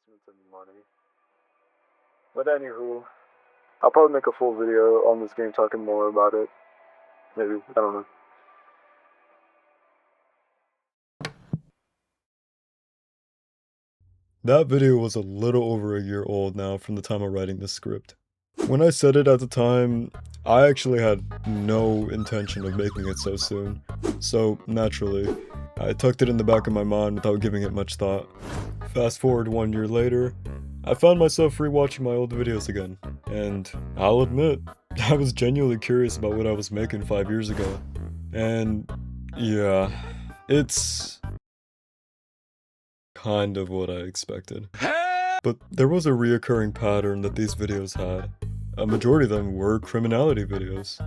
investments and money. But anywho, I'll probably make a full video on this game talking more about it. Maybe, I don't know. That video was a little over a year old now from the time of writing the script. When I said it at the time, I actually had no intention of making it so soon. So, naturally, I tucked it in the back of my mind without giving it much thought. Fast forward 1 year later, I found myself rewatching my old videos again. And I'll admit, I was genuinely curious about what I was making 5 years ago. And yeah, it's kind of what I expected. But there was a reoccurring pattern that these videos had. A majority of them were criminality videos.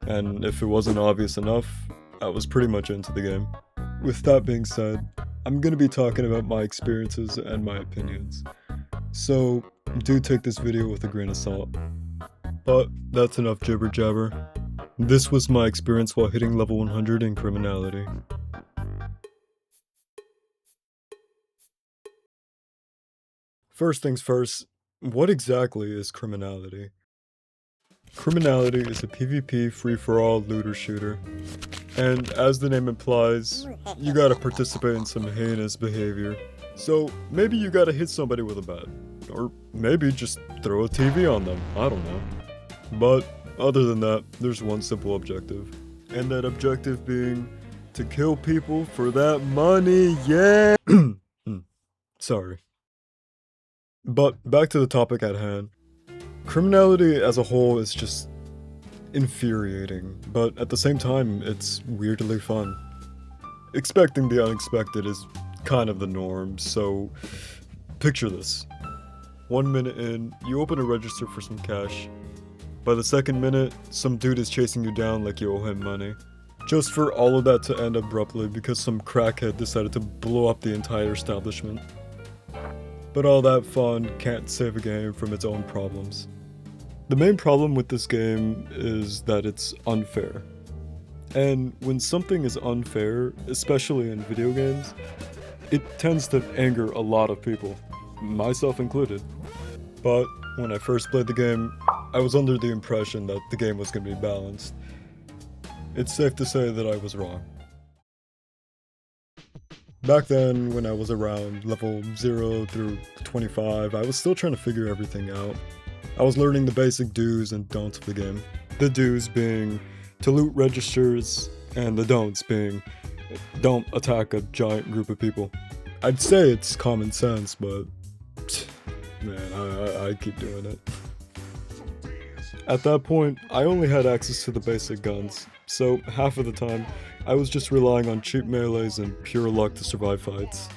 And if it wasn't obvious enough, I was pretty much into the game. With that being said, I'm gonna be talking about my experiences and my opinions. So, do take this video with a grain of salt. But that's enough jibber jabber. This was my experience while hitting level 100 in criminality. First things first, what exactly is criminality? Criminality is a PvP free-for-all looter shooter, and as the name implies, you gotta participate in some heinous behavior. So maybe you gotta hit somebody with a bat, or maybe just throw a TV on them, I don't know. But other than that, there's one simple objective, and that objective being to kill people for that money, yeah! Sorry. But back to the topic at hand. Criminality as a whole is just infuriating, but at the same time, it's weirdly fun. Expecting the unexpected is kind of the norm, so picture this. 1 minute in, you open a register for some cash. By the second minute, some dude is chasing you down like you owe him money. Just for all of that to end abruptly because some crackhead decided to blow up the entire establishment. But all that fun can't save a game from its own problems. The main problem with this game is that it's unfair. And when something is unfair, especially in video games, it tends to anger a lot of people, myself included. But when I first played the game, I was under the impression that the game was going to be balanced. It's safe to say that I was wrong. Back then, when I was around level 0 through 25, I was still trying to figure everything out. I was learning the basic do's and don'ts of the game. The do's being to loot registers, and the don'ts being don't attack a giant group of people. I'd say it's common sense, but man, I keep doing it. At that point, I only had access to the basic guns, so half of the time, I was just relying on cheap melees and pure luck to survive fights.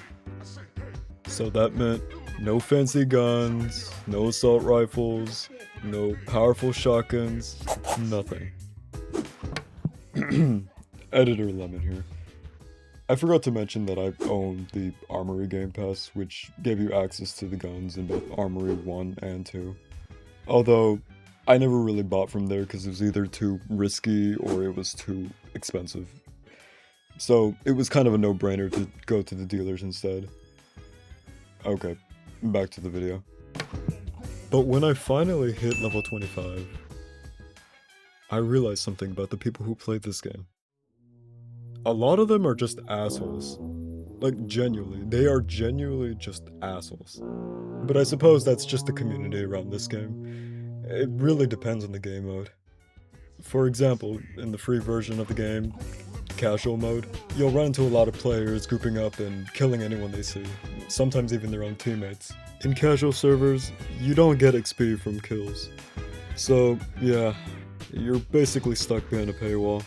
So that meant no fancy guns, no assault rifles, no powerful shotguns, nothing. Editor Lemon here. I forgot to mention that I owned the Armory Game Pass, which gave you access to the guns in both Armory 1 and 2. Although, I never really bought from there because it was either too risky or it was too expensive. So it was kind of a no-brainer to go to the dealers instead. Okay, back to the video. But when I finally hit level 25, I realized something about the people who played this game. A lot of them are just assholes. Like, genuinely, they are genuinely just assholes. But I suppose that's just the community around this game. It really depends on the game mode. For example, in the free version of the game, casual mode, you'll run into a lot of players grouping up and killing anyone they see, sometimes even their own teammates. In casual servers, you don't get XP from kills. So, yeah, you're basically stuck behind a paywall.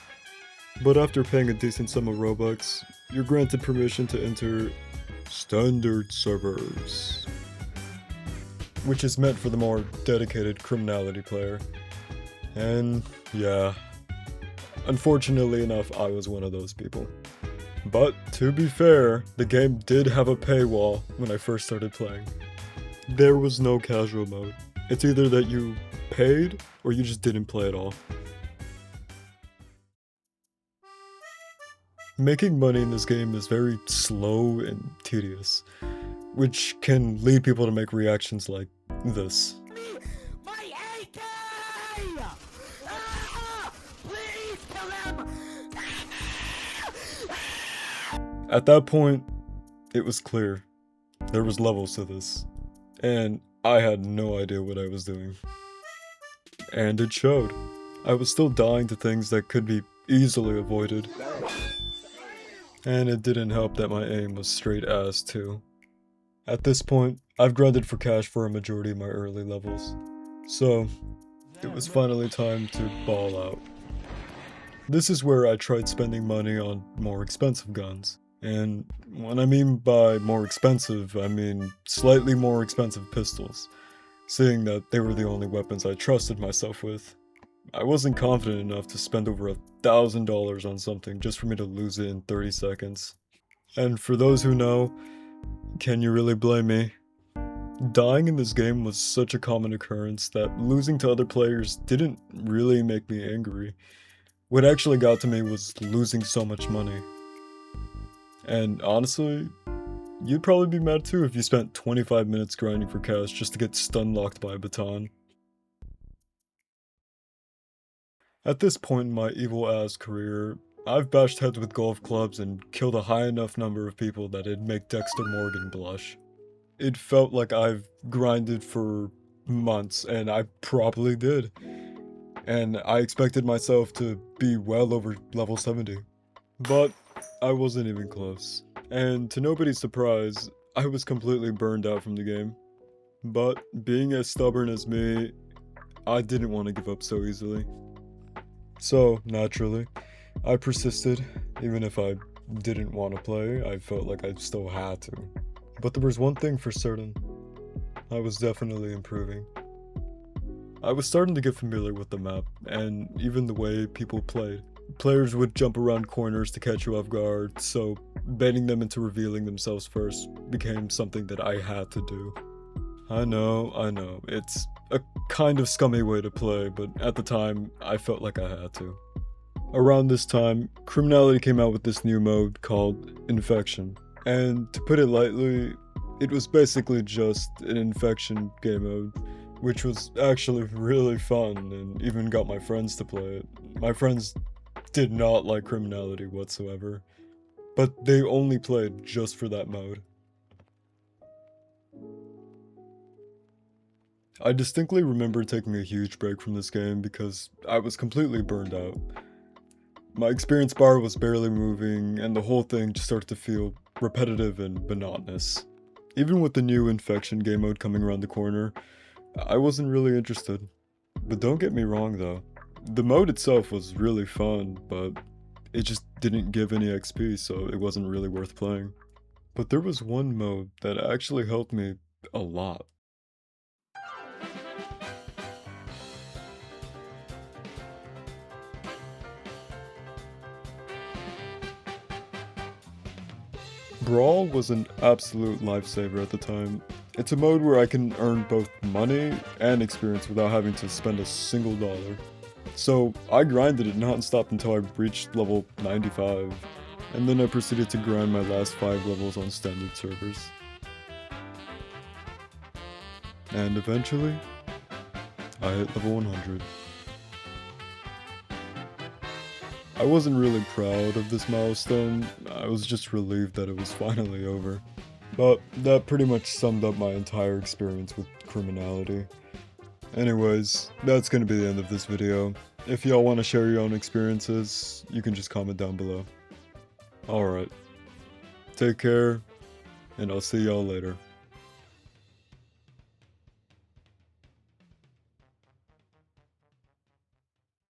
But after paying a decent sum of Robux, you're granted permission to enter standard servers, which is meant for the more dedicated criminality player. And yeah, unfortunately enough, I was one of those people. But to be fair, the game did have a paywall when I first started playing. There was no casual mode. It's either that you paid or you just didn't play at all. Making money in this game is very slow and tedious. which can lead people to make reactions like this. My AK! Please kill him! At that point, it was clear. There was levels to this, and I had no idea what I was doing. And it showed. I was still dying to things that could be easily avoided. And it didn't help that my aim was straight ass too. At this point, I've grinded for cash for a majority of my early levels, so it was finally time to ball out. This is where I tried spending money on more expensive guns. And when I mean by more expensive, I mean slightly more expensive pistols, seeing that they were the only weapons I trusted myself with. I wasn't confident enough to spend over $1,000 on something just for me to lose it in 30 seconds. And for those who know, can you really blame me? Dying in this game was such a common occurrence that losing to other players didn't really make me angry. What actually got to me was losing so much money. And honestly, you'd probably be mad too if you spent 25 minutes grinding for cash just to get stun locked by a baton. At this point in my evil-ass career, I've bashed heads with golf clubs and killed a high enough number of people that it'd make Dexter Morgan blush. It felt like I've grinded for months, and I probably did. And I expected myself to be well over level 70. But I wasn't even close. And to nobody's surprise, I was completely burned out from the game. But being as stubborn as me, I didn't want to give up so easily. So, naturally, I persisted. Even if I didn't want to play, I felt like I still had to. But there was one thing for certain. I was definitely improving. I was starting to get familiar with the map, and even the way people played. Players would jump around corners to catch you off guard, so baiting them into revealing themselves first became something that I had to do. I know, it's a kind of scummy way to play, but at the time, I felt like I had to. Around this time, Criminality came out with this new mode called Infection, and to put it lightly, it was basically just an infection game mode, which was actually really fun and even got my friends to play it. My friends did not like Criminality whatsoever, but they only played just for that mode. I distinctly remember taking a huge break from this game because I was completely burned out. My experience bar was barely moving, and the whole thing just started to feel repetitive and monotonous. Even with the new Infection game mode coming around the corner, I wasn't really interested. But don't get me wrong though, the mode itself was really fun, but it just didn't give any XP, so it wasn't really worth playing. But there was one mode that actually helped me a lot. Brawl was an absolute lifesaver at the time. It's a mode where I can earn both money and experience without having to spend a single dollar. So I grinded it non-stop until I reached level 95, and then I proceeded to grind my last 5 levels on standard servers. And eventually, I hit level 100. I wasn't really proud of this milestone, I was just relieved that it was finally over. But that pretty much summed up my entire experience with Criminality. Anyways, that's gonna be the end of this video. If y'all want to share your own experiences, you can just comment down below. Alright. Take care, and I'll see y'all later.